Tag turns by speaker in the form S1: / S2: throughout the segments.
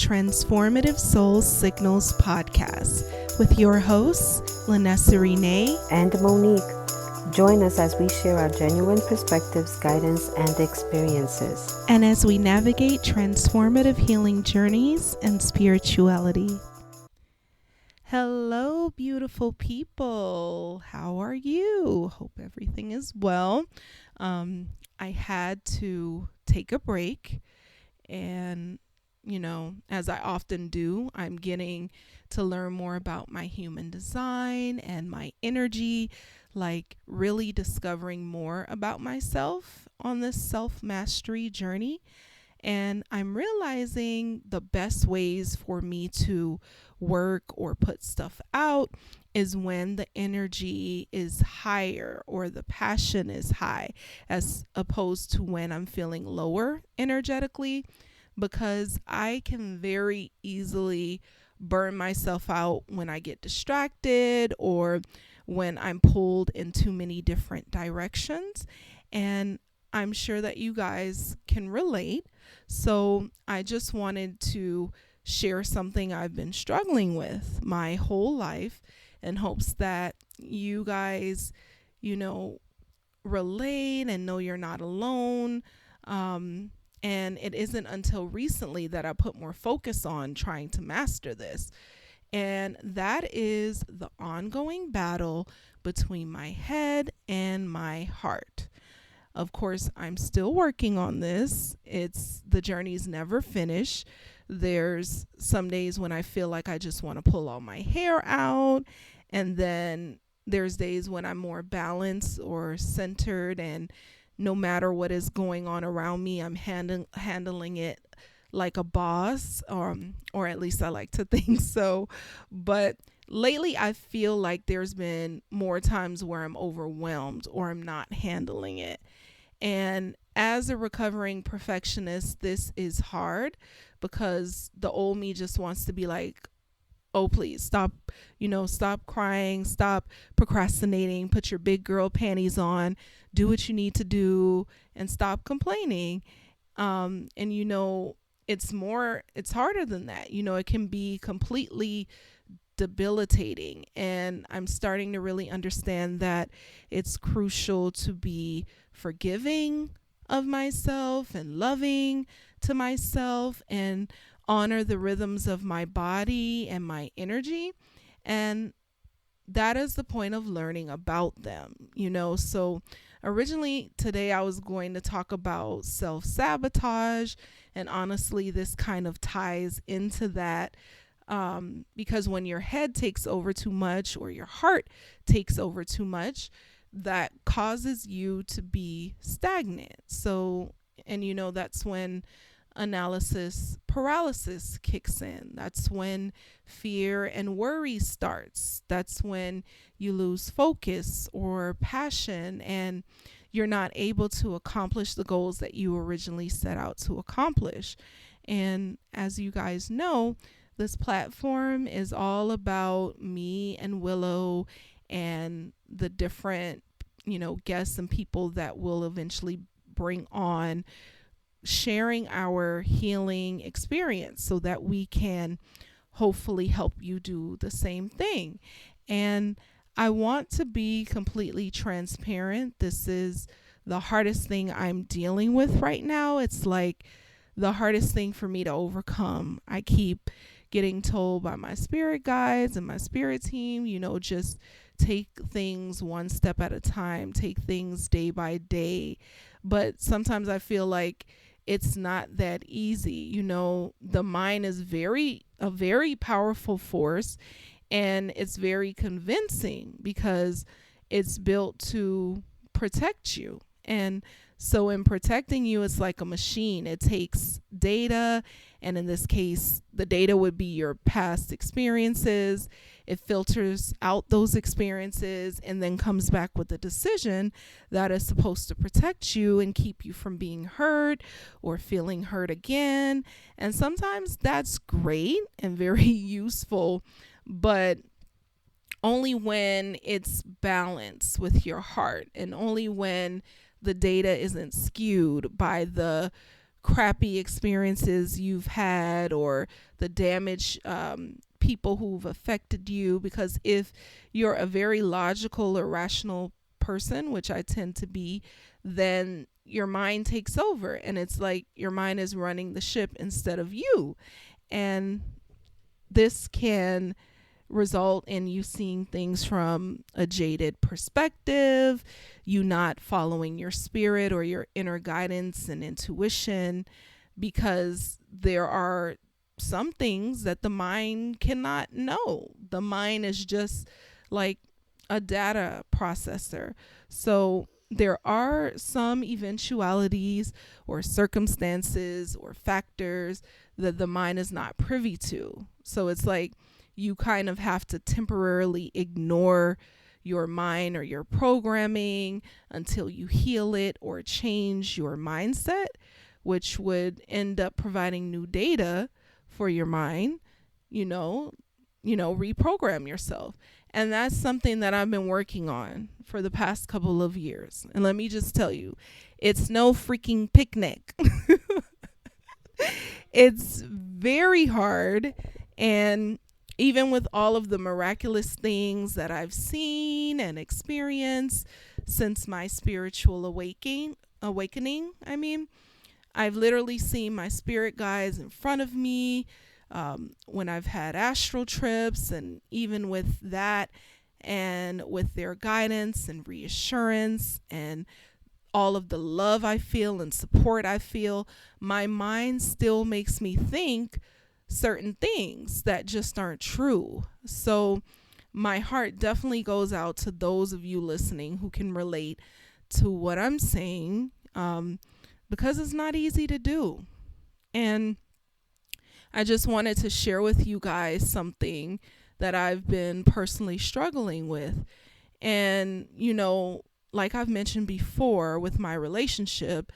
S1: Transformative Soul Signals podcast with your hosts, Lynnessa
S2: and Monique. Join us as we share our genuine perspectives, guidance, and experiences.
S1: And as we navigate transformative healing journeys and spirituality. Hello, beautiful people. How are you? Hope everything is well. I had to take a break, and as I often do, I'm getting to learn more about my human design and my energy, like really discovering more about myself on this self-mastery journey. And I'm realizing the best ways for me to work or put stuff out is when the energy is higher or the passion is high, as opposed to when I'm feeling lower energetically, because I can very easily burn myself out when I get distracted or when I'm pulled in too many different directions. And I'm sure that you guys can relate. So I just wanted to share something I've been struggling with my whole life in hopes that you guys, relate and know you're not alone. And it isn't until recently that I put more focus on trying to master this. And that is the ongoing battle between my head and my heart. Of course, I'm still working on this. The journey's never finished. There's some days when I feel like I just want to pull all my hair out. And then there's days when I'm more balanced or centered, and no matter what is going on around me, I'm handling it like a boss, or at least I like to think so. But lately, I feel like there's been more times where I'm overwhelmed or I'm not handling it. And as a recovering perfectionist, this is hard because the old me just wants to be like, oh, please stop, stop crying, stop procrastinating, put your big girl panties on, do what you need to do, and stop complaining. And it's harder than that. It can be completely debilitating. And I'm starting to really understand that it's crucial to be forgiving of myself and loving to myself and honor the rhythms of my body and my energy. And that is the point of learning about them, So originally today I was going to talk about self-sabotage. And honestly, this kind of ties into that. Because when your head takes over too much or your heart takes over too much, that causes you to be stagnant. So, and that's when analysis paralysis kicks in. That's when fear and worry starts. That's when you lose focus or passion and you're not able to accomplish the goals that you originally set out to accomplish. And as you guys know, this platform is all about me and Willow and the different, guests and people that will eventually bring on, sharing our healing experience so that we can hopefully help you do the same thing. And I want to be completely transparent. This is the hardest thing I'm dealing with right now. It's like the hardest thing for me to overcome. I keep getting told by my spirit guides and my spirit team, just take things one step at a time, take things day by day. But sometimes I feel like it's not that easy. The mind is a very powerful force, and it's very convincing because it's built to protect you. And so in protecting you, it's like a machine. It takes data, and in this case, the data would be your past experiences. It filters out those experiences and then comes back with a decision that is supposed to protect you and keep you from being hurt or feeling hurt again. And sometimes that's great and very useful, but only when it's balanced with your heart, and only when the data isn't skewed by the crappy experiences you've had, or the damage, people who've affected you. Because if you're a very logical or rational person, which I tend to be, then your mind takes over, and it's like your mind is running the ship instead of you. And this can result in you seeing things from a jaded perspective, you not following your spirit or your inner guidance and intuition, because there are some things that the mind cannot know. The mind is just like a data processor. So there are some eventualities or circumstances or factors that the mind is not privy to. So it's like you kind of have to temporarily ignore your mind or your programming until you heal it or change your mindset, which would end up providing new data for your mind, reprogram yourself. And that's something that I've been working on for the past couple of years. And let me just tell you, it's no freaking picnic. It's very hard. And even with all of the miraculous things that I've seen and experienced since my spiritual awakening, I've literally seen my spirit guides in front of me, when I've had astral trips, and even with that, and with their guidance and reassurance and all of the love I feel and support I feel, my mind still makes me think certain things that just aren't true. So my heart definitely goes out to those of you listening who can relate to what I'm saying, because it's not easy to do. And I just wanted to share with you guys something that I've been personally struggling with. And, like I've mentioned before with my relationship,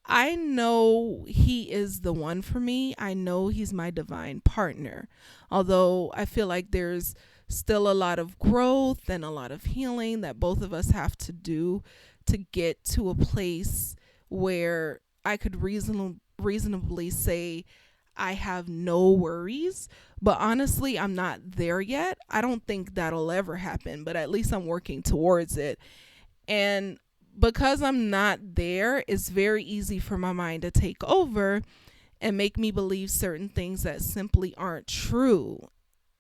S1: I know he is the one for me. I know he's my divine partner. Although I feel like there's still a lot of growth and a lot of healing that both of us have to do to get to a place where I could reasonably say I have no worries. But honestly, I'm not there yet. I don't think that'll ever happen, but at least I'm working towards it. And because I'm not there, it's very easy for my mind to take over and make me believe certain things that simply aren't true.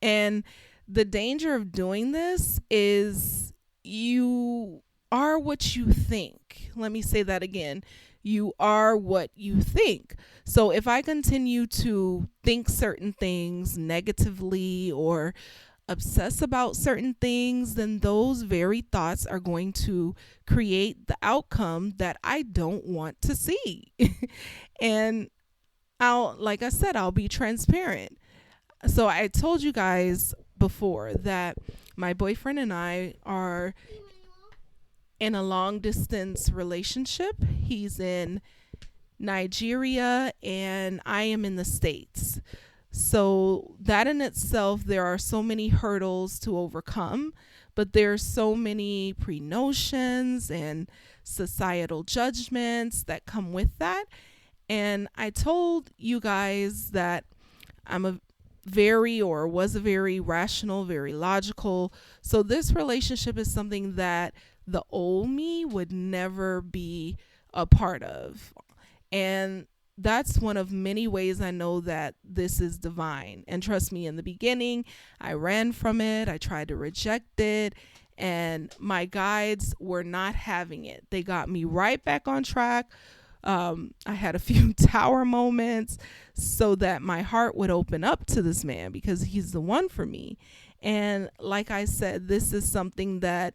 S1: And the danger of doing this is you are what you think. Let me say that again. You are what you think. So if I continue to think certain things negatively or obsess about certain things, then those very thoughts are going to create the outcome that I don't want to see. And like I said, I'll be transparent. So I told you guys before that my boyfriend and I are in a long distance relationship. He's in Nigeria and I am in the States. So that in itself, there are so many hurdles to overcome, but there's so many pre-notions and societal judgments that come with that. And I told you guys that I'm was a very rational, very logical. So this relationship is something that the old me would never be a part of. And that's one of many ways I know that this is divine. And trust me, in the beginning, I ran from it. I tried to reject it. And my guides were not having it. They got me right back on track. I had a few tower moments so that my heart would open up to this man because he's the one for me. And like I said, this is something that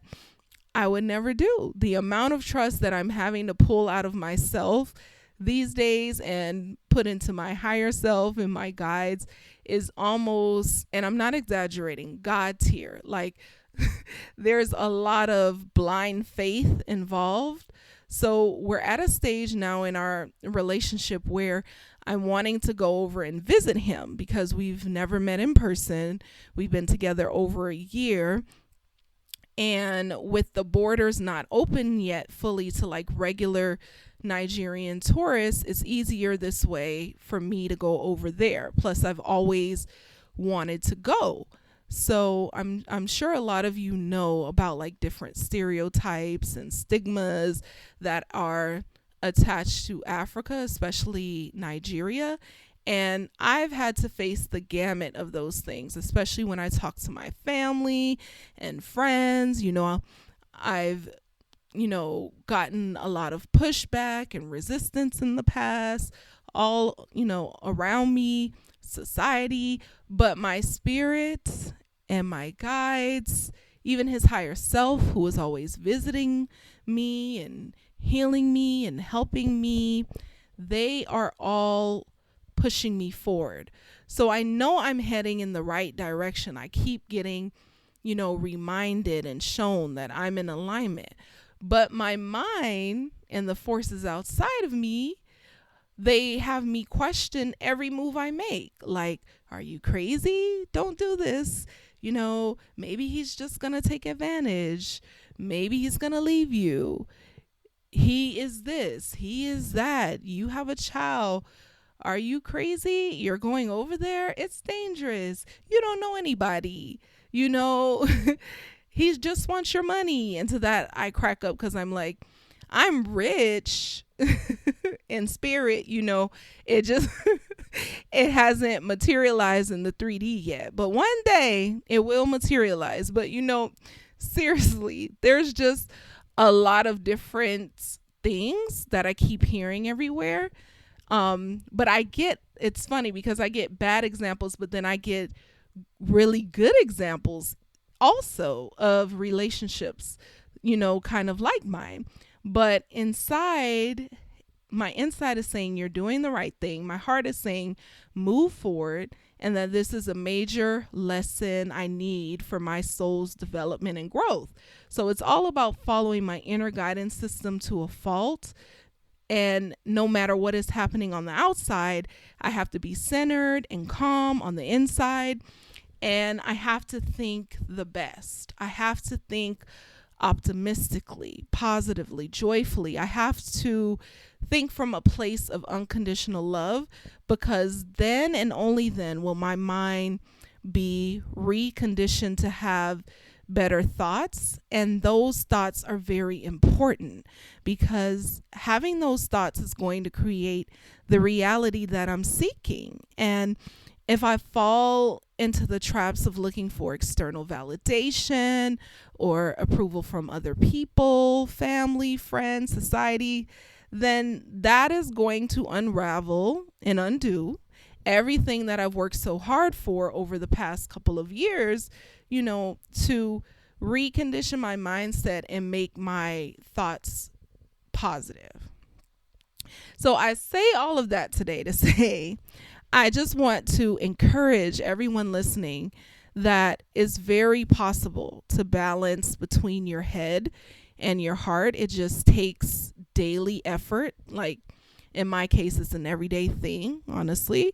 S1: I would never do. The amount of trust that I'm having to pull out of myself these days and put into my higher self and my guides is almost, and I'm not exaggerating, God tier. Like there's a lot of blind faith involved. So we're at a stage now in our relationship where I'm wanting to go over and visit him because we've never met in person. We've been together over a year. And with the borders not open yet fully to like regular Nigerian tourists, it's easier this way for me to go over there. Plus, I've always wanted to go. So I'm sure a lot of you know about like different stereotypes and stigmas that are attached to Africa, especially Nigeria. And I've had to face the gamut of those things, especially when I talk to my family and friends. I've gotten a lot of pushback and resistance in the past, all, around me, society, but my spirit and my guides, even his higher self, who is always visiting me and healing me and helping me, they are all pushing me forward. So I know I'm heading in the right direction. I keep getting, reminded and shown that I'm in alignment. But my mind and the forces outside of me, they have me question every move I make. Like, are you crazy? Don't do this. Maybe he's just going to take advantage. Maybe he's going to leave you. He is this. He is that. You have a child. Are you crazy? You're going over there? It's dangerous. You don't know anybody. He just wants your money. And to that, I crack up because I'm like, I'm rich in spirit. It just, it hasn't materialized in the 3D yet. But one day it will materialize. But, seriously, there's just a lot of different things that I keep hearing everywhere. But it's funny because I get bad examples, but then I get really good examples also of relationships, kind of like mine. But my inside is saying you're doing the right thing. My heart is saying move forward, and that this is a major lesson I need for my soul's development and growth. So it's all about following my inner guidance system to a fault. And no matter what is happening on the outside, I have to be centered and calm on the inside. And I have to think the best. I have to think optimistically, positively, joyfully. I have to think from a place of unconditional love, because then and only then will my mind be reconditioned to have better thoughts. And those thoughts are very important, because having those thoughts is going to create the reality that I'm seeking. And if I fall into the traps of looking for external validation or approval from other people, family, friends, society, then that is going to unravel and undo everything that I've worked so hard for over the past couple of years, to recondition my mindset and make my thoughts positive. So I say all of that today to say, I just want to encourage everyone listening that it's very possible to balance between your head and your heart. It just takes daily effort. Like in my case, it's an everyday thing, honestly.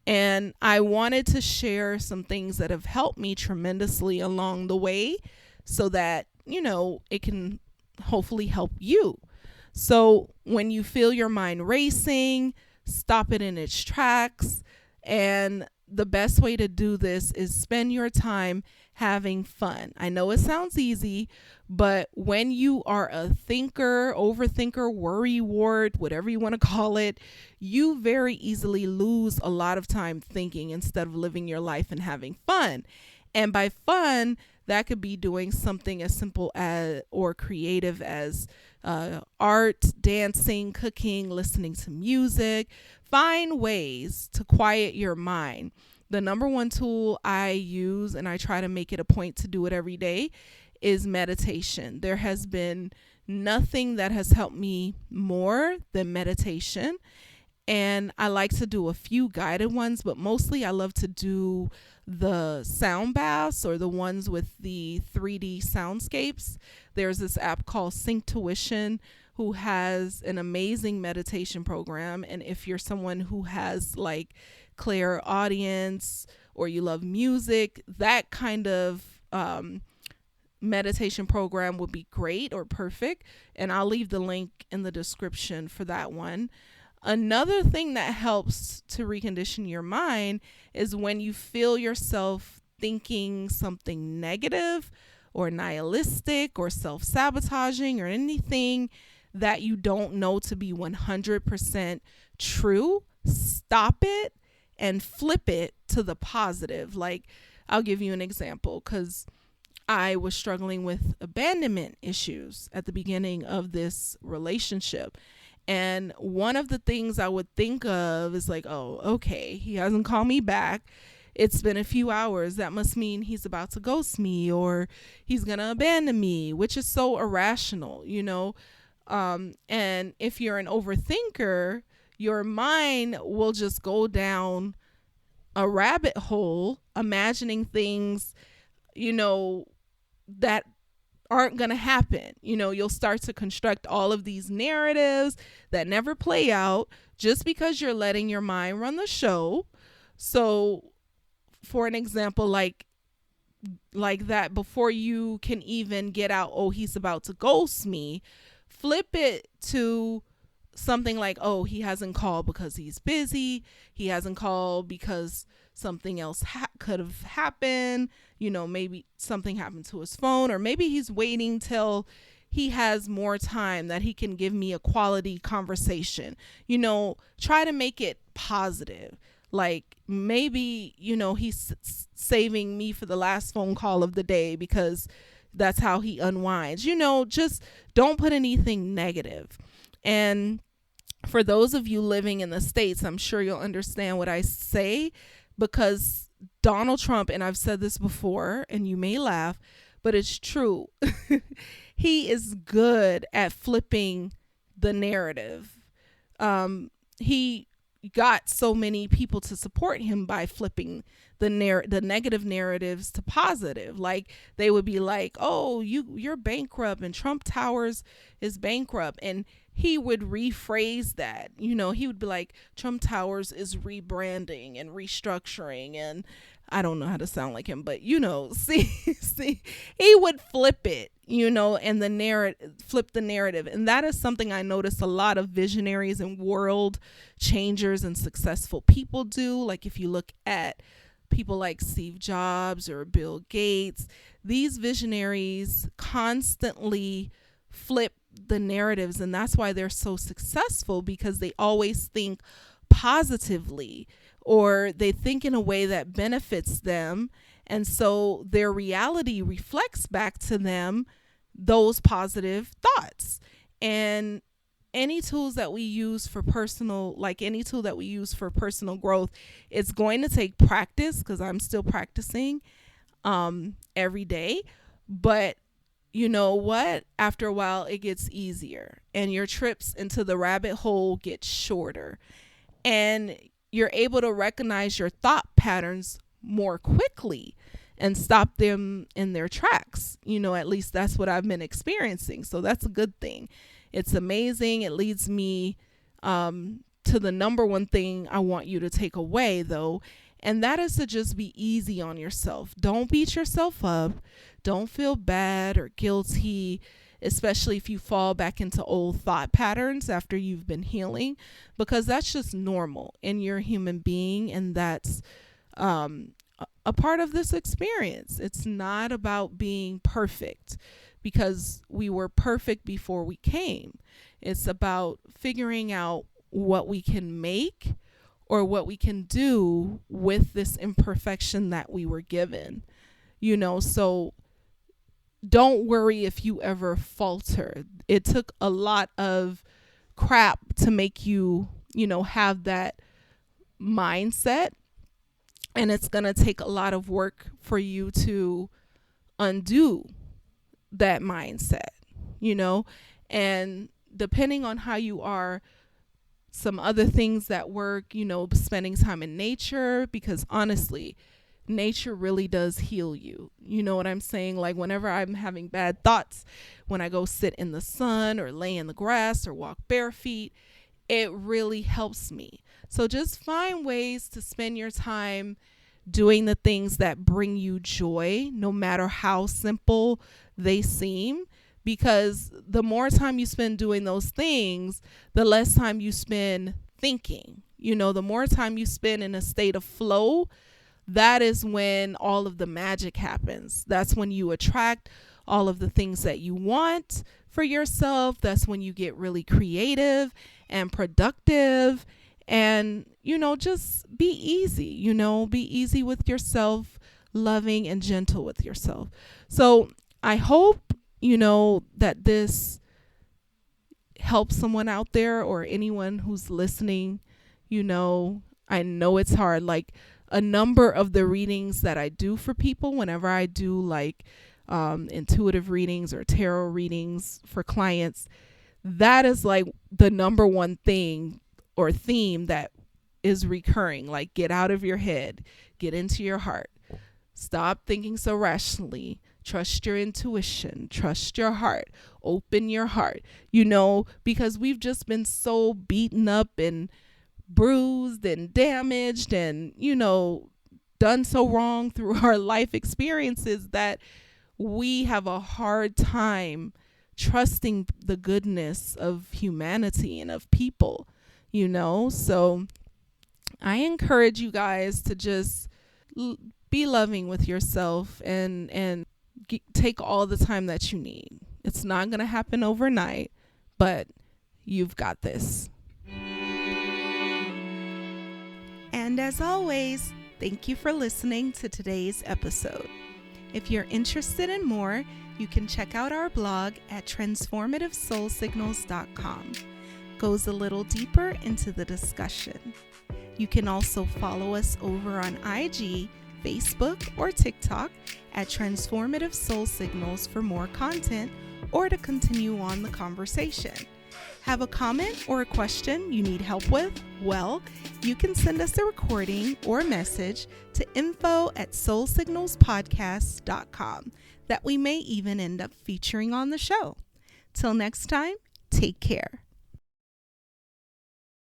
S1: And I wanted to share some things that have helped me tremendously along the way so that, it can hopefully help you. So when you feel your mind racing, stop it in its tracks. And the best way to do this is spend your time having fun. I know it sounds easy, but when you are a thinker, overthinker, worry wart, whatever you want to call it, you very easily lose a lot of time thinking instead of living your life and having fun. And by fun, that could be doing something as simple as or creative as art, dancing, cooking, listening to music. Find ways to quiet your mind. The number one tool I use, and I try to make it a point to do it every day, is meditation. There has been nothing that has helped me more than meditation. And I like to do a few guided ones, but mostly I love to do the sound baths or the ones with the 3D soundscapes. There's this app called Synctuition who has an amazing meditation program. And if you're someone who has like clairaudience or you love music, that kind of meditation program would be great or perfect. And I'll leave the link in the description for that one. Another thing that helps to recondition your mind is when you feel yourself thinking something negative or nihilistic or self sabotaging or anything that you don't know to be 100% true. Stop it and flip it to the positive. Like, I'll give you an example because I was struggling with abandonment issues at the beginning of this relationship. And one of the things I would think of is like, oh, okay, he hasn't called me back. It's been a few hours. That must mean he's about to ghost me or he's going to abandon me, which is so irrational, you know? And if you're an overthinker, your mind will just go down a rabbit hole, imagining things, you know, that aren't going to happen. You know, you'll start to construct all of these narratives that never play out just because you're letting your mind run the show. So, for an example, like that, before you can even get out, oh, he's about to ghost me, flip it to something like, oh, he hasn't called because he's busy. He hasn't called because something else could have happened. You know, maybe something happened to his phone, or maybe he's waiting till he has more time that he can give me a quality conversation. You know, try to make it positive. Like, maybe, you know, he's saving me for the last phone call of the day because that's how he unwinds. You know, just don't put anything negative. And for those of you living in the States, I'm sure you'll understand what I say, because Donald Trump, and I've said this before and you may laugh, but it's true. He is good at flipping the narrative. He got so many people to support him by flipping the negative narratives to positive. Like, they would be like, oh, you're bankrupt and Trump Towers is bankrupt, and he would rephrase that. You know, he would be like, Trump Towers is rebranding and restructuring, and I don't know how to sound like him, but you know, see, he would flip it, you know, and flip the narrative. And that is something I notice a lot of visionaries and world changers and successful people do. Like, if you look at people like Steve Jobs or Bill Gates, these visionaries constantly flip the narratives, and that's why they're so successful, because they always think positively, or they think in a way that benefits them, and so their reality reflects back to them those positive thoughts. And any tools that we use for personal, like any tool that we use for personal growth, it's going to take practice, because I'm still practicing every day. But you know what? After a while, it gets easier, and your trips into the rabbit hole get shorter, and you're able to recognize your thought patterns more quickly and stop them in their tracks. You know, at least that's what I've been experiencing. So that's a good thing. It's amazing. It leads me to the number one thing I want you to take away, though, and that is to just be easy on yourself. Don't beat yourself up. Don't feel bad or guilty, especially if you fall back into old thought patterns after you've been healing, because that's just normal, and you're a human being, and that's a part of this experience. It's not about being perfect, because we were perfect before we came. It's about figuring out what we can make or what we can do with this imperfection that we were given. You know, so don't worry if you ever falter. It took a lot of crap to make you, you know, have that mindset. And it's going to take a lot of work for you to undo that mindset, you know. And depending on how you are, some other things that work, you know, spending time in nature, because honestly, nature really does heal you. You know what I'm saying? Like, whenever I'm having bad thoughts, when I go sit in the sun or lay in the grass or walk bare feet, it really helps me. So just find ways to spend your time doing the things that bring you joy, no matter how simple they seem. Because the more time you spend doing those things, the less time you spend thinking. The more time you spend in a state of flow, that is when all of the magic happens. That's when you attract all of the things that you want for yourself. That's when you get really creative and productive. And, just be easy, be easy with yourself, loving and gentle with yourself. So I hope, that this helps someone out there or anyone who's listening. I know it's hard. Like, a number of the readings that I do for people, whenever I do like intuitive readings or tarot readings for clients, that is like the number one thing or theme that is recurring. Like, get out of your head, get into your heart, stop thinking so rationally, trust your intuition, trust your heart, open your heart, because we've just been so beaten up and bruised and damaged and, done so wrong through our life experiences that we have a hard time trusting the goodness of humanity and of people, So I encourage you guys to just be loving with yourself and take all the time that you need. It's not going to happen overnight, but you've got this. And as always, thank you for listening to today's episode. If you're interested in more, you can check out our blog at transformativesoulsignals.com. Goes a little deeper into the discussion. You can also follow us over on IG, Facebook, or TikTok at Transformative Soul Signals for more content or to continue on the conversation. Have a comment or a question you need help with? Well, you can send us a recording or message to info@soulsignalspodcast.com that we may even end up featuring on the show. Till next time, take care.